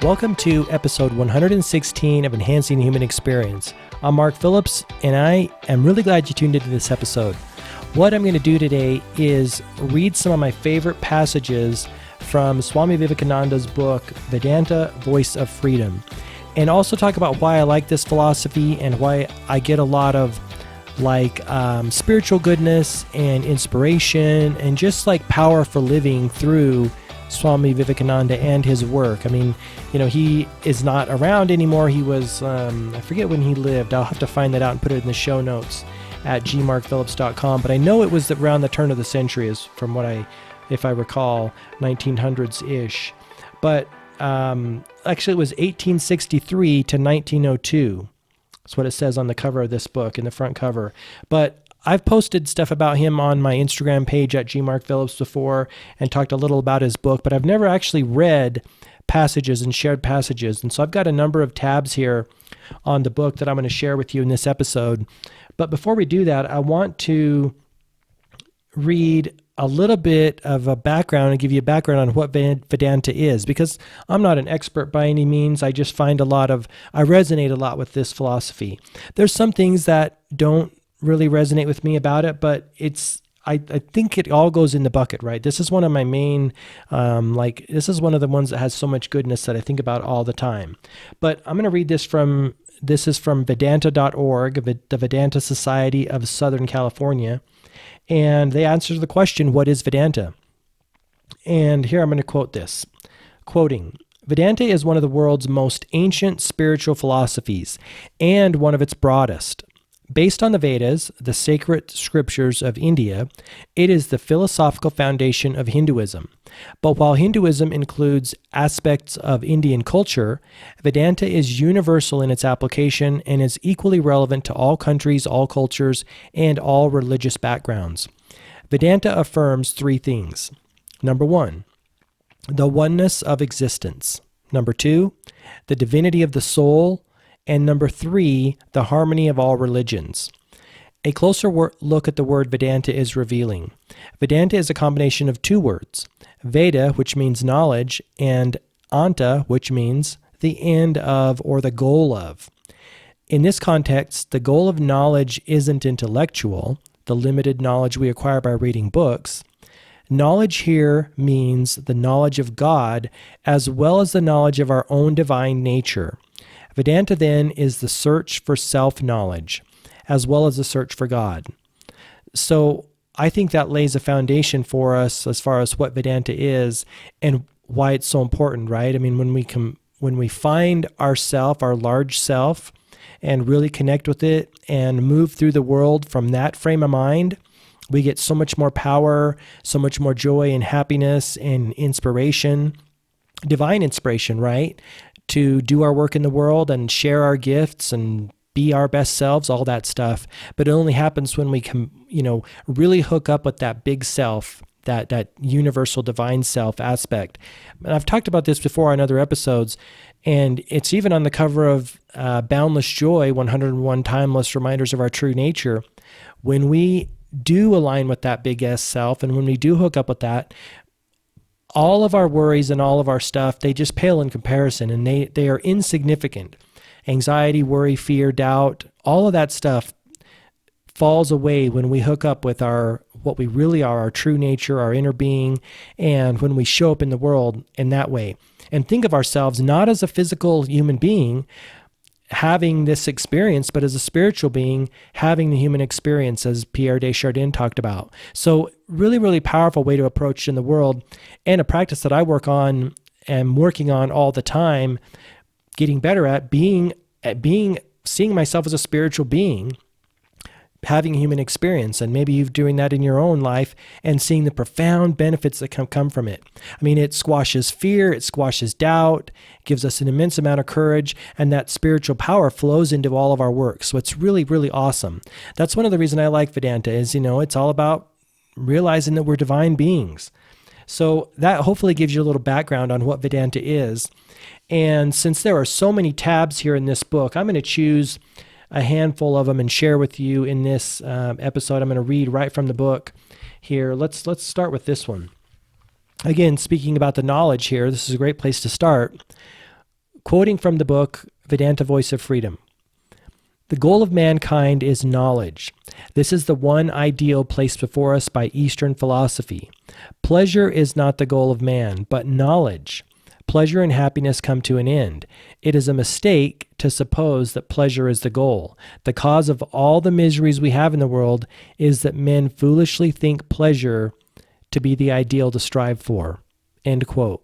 Welcome to episode 116 of Enhancing the Human Experience. I'm Mark Phillips, and I am really glad you tuned into this episode. What I'm going to do today is read some of my favorite passages from Swami Vivekananda's book, Vedanta, Voice of Freedom, and also talk about why I like this philosophy and why I get a lot of spiritual goodness and inspiration and just like power for living through Swami Vivekananda and his work. I mean, he is not around anymore. He was, I forget when he lived. I'll have to find that out and put it in the show notes at gmarkphillips.com. But I know it was around the turn of the century, is from what if I recall, 1900s-ish. But actually it was 1863 to 1902. That's what it says on the cover of this book, in the front cover. But I've posted stuff about him on my Instagram page at gmarkphillips before and talked a little about his book, but I've never actually read passages and shared passages. And so I've got a number of tabs here on the book that I'm going to share with you in this episode. But before we do that, I want to read a little bit of a background and give you a background on what Vedanta is, because I'm not an expert by any means. I just find I resonate a lot with this philosophy. There's some things that don't really resonate with me about it, but I think it all goes in the bucket, right? This is one of my main, this is one of the ones that has so much goodness that I think about all the time. But I'm going to read this is from Vedanta.org, the Vedanta Society of Southern California, and they answer the question, what is Vedanta? And here I'm going to quote this, quoting, Vedanta is one of the world's most ancient spiritual philosophies and one of its broadest. Based on the Vedas, the sacred scriptures of India, it is the philosophical foundation of Hinduism. But while Hinduism includes aspects of Indian culture, Vedanta is universal in its application and is equally relevant to all countries, all cultures, and all religious backgrounds. Vedanta affirms three things. Number one, the oneness of existence. Number two, the divinity of the soul. And number three, the harmony of all religions. A closer look at the word Vedanta is revealing. Vedanta is a combination of two words, Veda, which means knowledge, and Anta, which means the end of or the goal of. In this context, the goal of knowledge isn't intellectual, the limited knowledge we acquire by reading books. Knowledge here means the knowledge of God as well as the knowledge of our own divine nature. Vedanta, then, is the search for self-knowledge, as well as the search for God. So I think that lays a foundation for us as far as what Vedanta is and why it's so important, right? I mean, when we find ourself, our large self, and really connect with it and move through the world from that frame of mind, we get so much more power, so much more joy and happiness and inspiration, divine inspiration, right? To do our work in the world and share our gifts and be our best selves, all that stuff. But it only happens when we can, really hook up with that big self, that universal divine self aspect. And I've talked about this before on other episodes, and it's even on the cover of Boundless Joy, 101 Timeless Reminders of Our True Nature. When we do align with that big S self, and when we do hook up with that, all of our worries and all of our stuff, they just pale in comparison, and they are insignificant. Anxiety, worry, fear, doubt, all of that stuff falls away when we hook up with what we really are, our true nature, our inner being, and when we show up in the world in that way. And think of ourselves not as a physical human being having this experience, but as a spiritual being having the human experience, as Pierre Desjardins talked about. So really, really powerful way to approach in the world, and a practice that I work on and working on all the time, getting better at seeing myself as a spiritual being, having a human experience, and maybe you're doing that in your own life and seeing the profound benefits that come from it. I mean, it squashes fear, it squashes doubt, gives us an immense amount of courage, and that spiritual power flows into all of our work. So it's really, really awesome. That's one of the reasons I like Vedanta is, it's all about realizing that we're divine beings. So that hopefully gives you a little background on what Vedanta is. And since there are so many tabs here in this book, I'm going to choose a handful of them and share with you in this episode. I'm going to read right from the book here. Let's start with this one. Again, speaking about the knowledge here, this is a great place to start. Quoting from the book, Vedanta Voice of Freedom. The goal of mankind is knowledge. This is the one ideal placed before us by Eastern philosophy. Pleasure is not the goal of man, but knowledge. Pleasure and happiness come to an end. It is a mistake to suppose that pleasure is the goal. The cause of all the miseries we have in the world is that men foolishly think pleasure to be the ideal to strive for. End quote.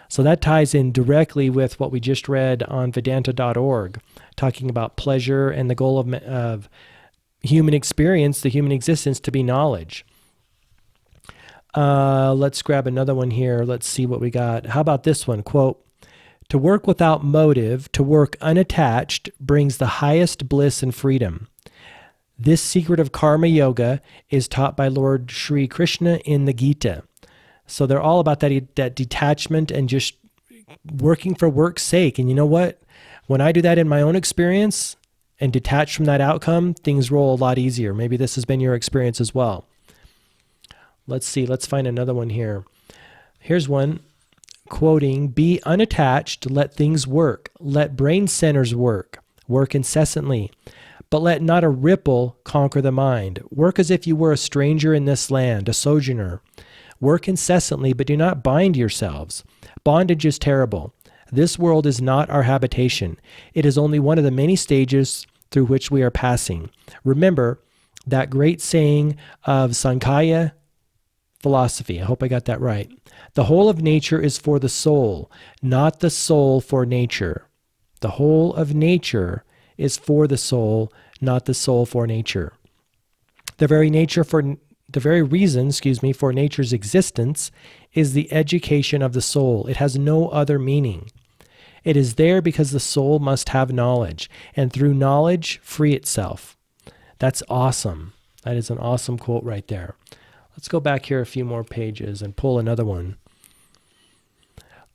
So that ties in directly with what we just read on Vedanta.org, talking about pleasure and the goal of human experience, the human existence, to be knowledge. Let's grab another one here. Let's see what we got. How about this one? Quote, to work without motive, to work unattached, brings the highest bliss and freedom. This secret of karma yoga is taught by Lord Sri Krishna in the Gita. So they're all about that detachment and just working for work's sake. And you know what? When I do that in my own experience and detach from that outcome, things roll a lot easier. Maybe this has been your experience as well. Let's see. Let's find another one here. Here's one. Quoting, be unattached, let things work. Let brain centers work. Work incessantly. But let not a ripple conquer the mind. Work as if you were a stranger in this land, a sojourner. Work incessantly, but do not bind yourselves. Bondage is terrible. This world is not our habitation. It is only one of the many stages through which we are passing. Remember that great saying of Sankhya philosophy. I hope I got that right. The whole of nature is for the soul, not the soul for nature. The whole of nature is for the soul, not the soul for nature. The very reason for nature's existence is the education of the soul. It has no other meaning. It is there because the soul must have knowledge, and through knowledge, free itself. That's awesome. That is an awesome quote right there. Let's go back here a few more pages and pull another one.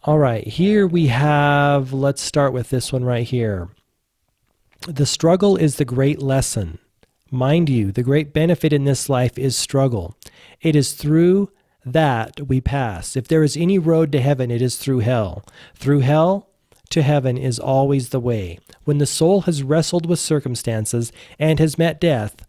All right, here we have, let's start with this one right here. The struggle is the great lesson. Mind you, the great benefit in this life is struggle. It is through that we pass. If there is any road to heaven, it is through hell. Through hell to heaven is always the way. When the soul has wrestled with circumstances and has met death,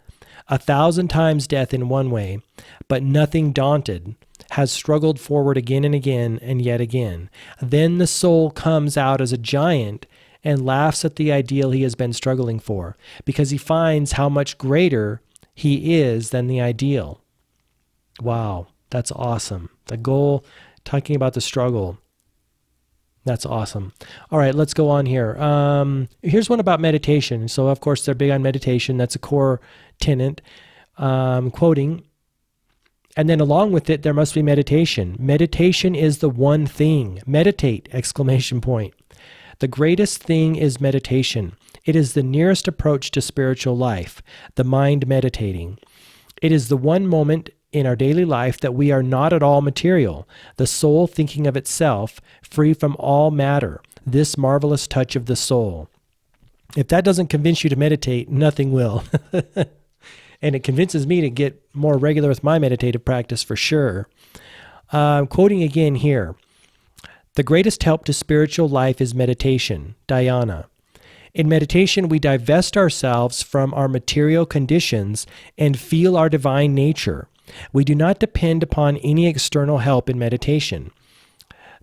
1,000 times death in one way, but nothing daunted, has struggled forward again and again and yet again. Then the soul comes out as a giant and laughs at the ideal he has been struggling for, because he finds how much greater he is than the ideal. Wow, that's awesome. The goal, talking about the struggle. That's awesome. All right, let's go on here. Here's one about meditation. So, of course, they're big on meditation. That's a core tenet. Quoting, and then along with it, there must be meditation. Meditation is the one thing. Meditate, exclamation point. The greatest thing is meditation. It is the nearest approach to spiritual life, the mind meditating. It is the one moment in our daily life that we are not at all material, the soul thinking of itself, free from all matter, this marvelous touch of the soul. If that doesn't convince you to meditate, nothing will. And it convinces me to get more regular with my meditative practice for sure. Quoting again here, the greatest help to spiritual life is meditation, dhyana. In meditation, we divest ourselves from our material conditions and feel our divine nature. We do not depend upon any external help in meditation.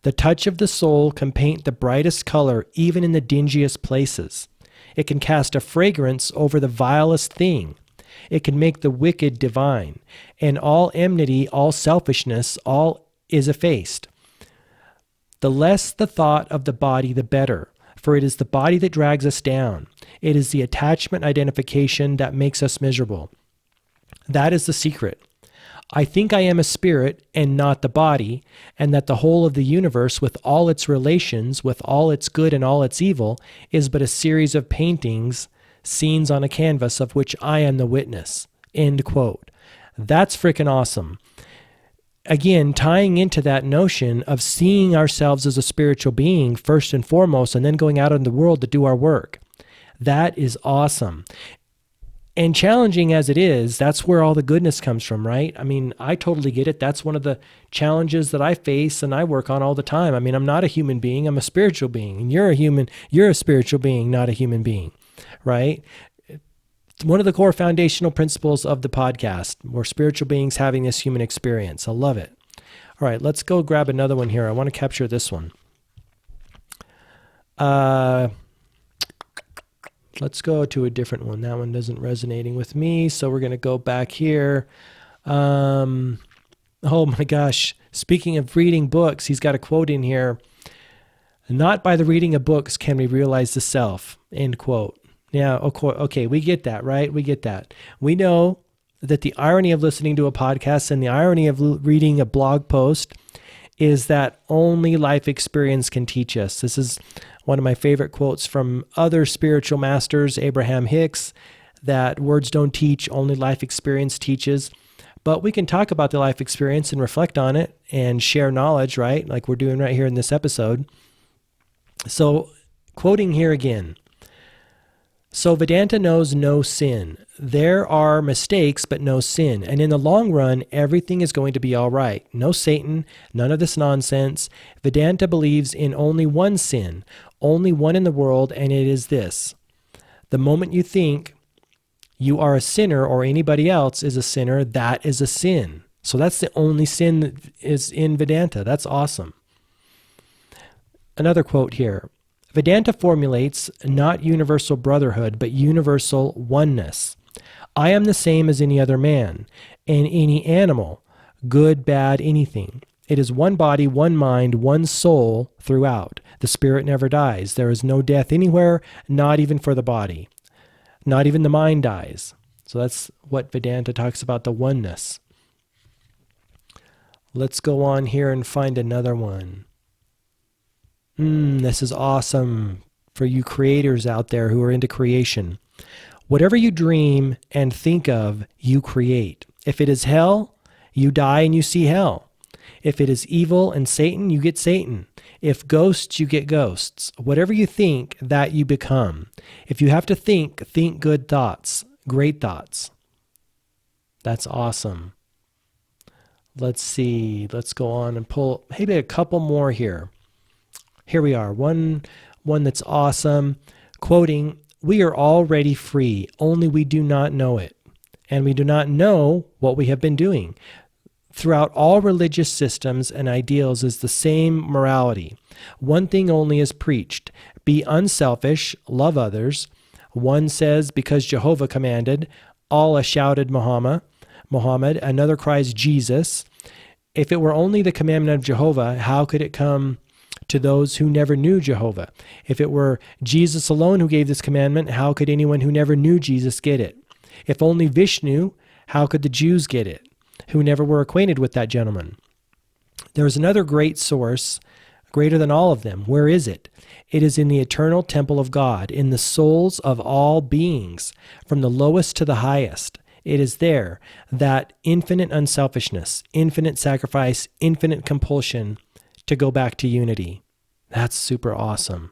The touch of the soul can paint the brightest color even in the dingiest places. It can cast a fragrance over the vilest thing. It can make the wicked divine, and all enmity, all selfishness, all is effaced. The less the thought of the body, the better, for it is the body that drags us down. It is the attachment identification that makes us miserable. That is the secret. I think I am a spirit and not the body, and that the whole of the universe with all its relations, with all its good and all its evil, is but a series of paintings, scenes on a canvas of which I am the witness. End quote. That's freaking awesome. Again, tying into that notion of seeing ourselves as a spiritual being first and foremost, and then going out in the world to do our work. That is awesome. And challenging as it is, that's where all the goodness comes from, right? I mean, I totally get it. That's one of the challenges that I face and I work on all the time. I mean, I'm not a human being, I'm a spiritual being. And you're a spiritual being, not a human being, right? It's one of the core foundational principles of the podcast. We're spiritual beings having this human experience. I love it. All right, let's go grab another one here. I want to capture this one. Let's go to a different one. That one isn't resonating with me, so we're going to go back here. Oh my gosh. Speaking of reading books, he's got a quote in here. Not by the reading of books can we realize the self, end quote. Yeah, okay, we get that, right? We get that. We know that the irony of listening to a podcast and the irony of reading a blog post is that only life experience can teach us. This is one of my favorite quotes from other spiritual masters, Abraham Hicks, that words don't teach, only life experience teaches. But we can talk about the life experience and reflect on it and share knowledge, right? Like we're doing right here in this episode. So, quoting here again. So Vedanta knows no sin. There are mistakes, but no sin. And in the long run, everything is going to be all right. No Satan, none of this nonsense. Vedanta believes in only one sin, only one in the world, and it is this. The moment you think you are a sinner or anybody else is a sinner, that is a sin. So that's the only sin that is in Vedanta. That's awesome. Another quote here. Vedanta formulates not universal brotherhood, but universal oneness. I am the same as any other man and any animal, good, bad, anything. It is one body, one mind, one soul throughout. The spirit never dies. There is no death anywhere, not even for the body. Not even the mind dies. So that's what Vedanta talks about, the oneness. Let's go on here and find another one. This is awesome for you creators out there who are into creation. Whatever you dream and think of, you create. If it is hell, you die and you see hell. If it is evil and Satan, you get Satan. If ghosts, you get ghosts. Whatever you think, that you become. If you have to think good thoughts, great thoughts. That's awesome. Let's see. Let's go on and pull maybe a couple more here. Here we are, one that's awesome. Quoting, we are already free, only we do not know it. And we do not know what we have been doing. Throughout all religious systems and ideals is the same morality. One thing only is preached. Be unselfish, love others. One says, because Jehovah commanded. Allah shouted Muhammad. Another cries Jesus. If it were only the commandment of Jehovah, how could it come to those who never knew Jehovah? If it were Jesus alone who gave this commandment, how could anyone who never knew Jesus get it? If only Vishnu, how could the Jews get it, who never were acquainted with that gentleman? There is another great source, greater than all of them. Where is it? It is in the eternal temple of God, in the souls of all beings, from the lowest to the highest. It is there that infinite unselfishness, infinite sacrifice, infinite compulsion to go back to unity. That's super awesome.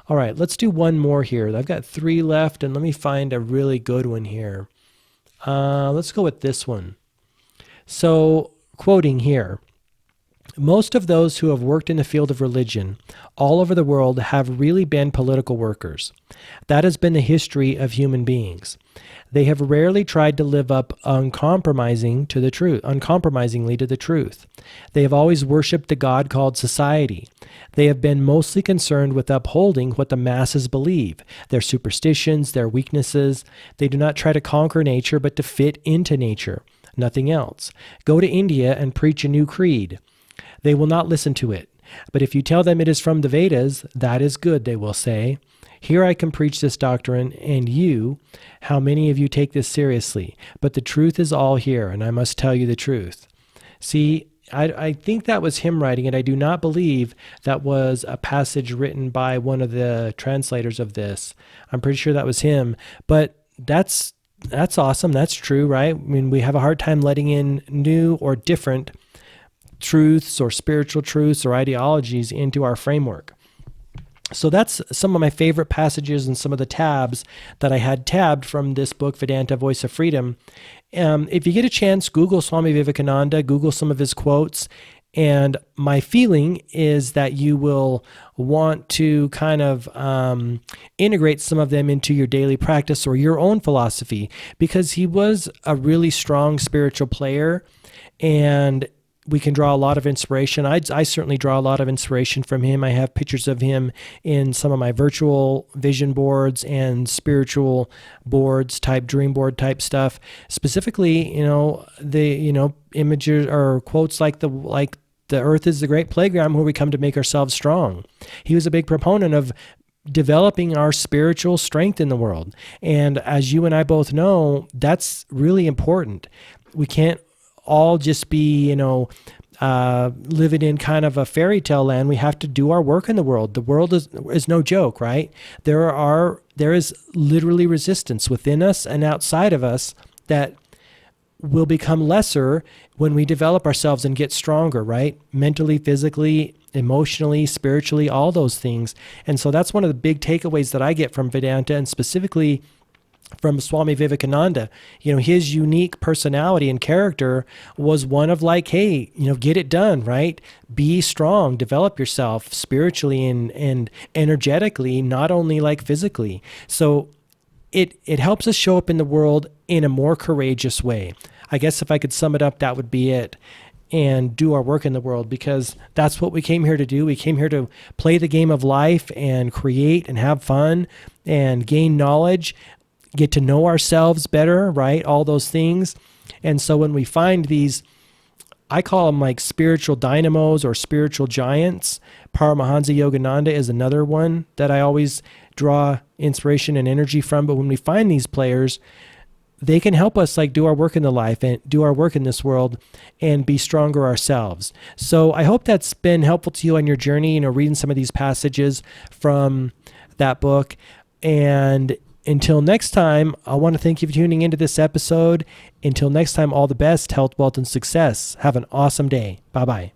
All right, let's do one more here. I've got 3 left, and let me find a really good one here. Let's go with this one. So, quoting here, most of those who have worked in the field of religion all over the world have really been political workers. That has been the history of human beings. They have rarely tried to live up uncompromisingly to the truth. They have always worshipped the god called society. They have been mostly concerned with upholding what the masses believe, their superstitions, their weaknesses. They do not try to conquer nature, but to fit into nature, nothing else. Go to India and preach a new creed. They will not listen to it. But if you tell them it is from the Vedas, that is good, they will say. Here I can preach this doctrine, and you, how many of you take this seriously? But the truth is all here, and I must tell you the truth. See, I think that was him writing it. I do not believe that was a passage written by one of the translators of this. I'm pretty sure that was him. But that's awesome. That's true, right? I mean, we have a hard time letting in new or different truths or spiritual truths or ideologies into our framework. So that's some of my favorite passages and some of the tabs that I had tabbed from this book, Vedanta, Voice of Freedom. If you get a chance, Google Swami Vivekananda, Google some of his quotes. And my feeling is that you will want to kind of integrate some of them into your daily practice or your own philosophy, because he was a really strong spiritual player, and we can draw a lot of inspiration. I certainly draw a lot of inspiration from him. I have pictures of him in some of my virtual vision boards and spiritual boards type, dream board type stuff. Specifically, the images or quotes like the earth is the great playground where we come to make ourselves strong. He was a big proponent of developing our spiritual strength in the world. And as you and I both know, that's really important. We can't all just be, living in kind of a fairy tale land. We have to do our work in the world. The world is no joke, right? There is literally resistance within us and outside of us that will become lesser when we develop ourselves and get stronger, right? Mentally, physically, emotionally, spiritually, all those things. And so that's one of the big takeaways that I get from Vedanta, and specifically from Swami Vivekananda. His unique personality and character was one of like, hey, get it done, right? Be strong, develop yourself spiritually and energetically, not only like physically. So it helps us show up in the world in a more courageous way. I guess if I could sum it up, that would be it. And do our work in the world, because that's what we came here to do. We came here to play the game of life and create and have fun and gain knowledge, get to know ourselves better, right? All those things. And so when we find these, I call them like spiritual dynamos or spiritual giants. Paramahansa Yogananda is another one that I always draw inspiration and energy from. But when we find these players, they can help us like do our work in the life and do our work in this world and be stronger ourselves. So I hope that's been helpful to you on your journey, reading some of these passages from that book. And until next time, I want to thank you for tuning into this episode. Until next time, all the best, health, wealth, and success. Have an awesome day. Bye-bye.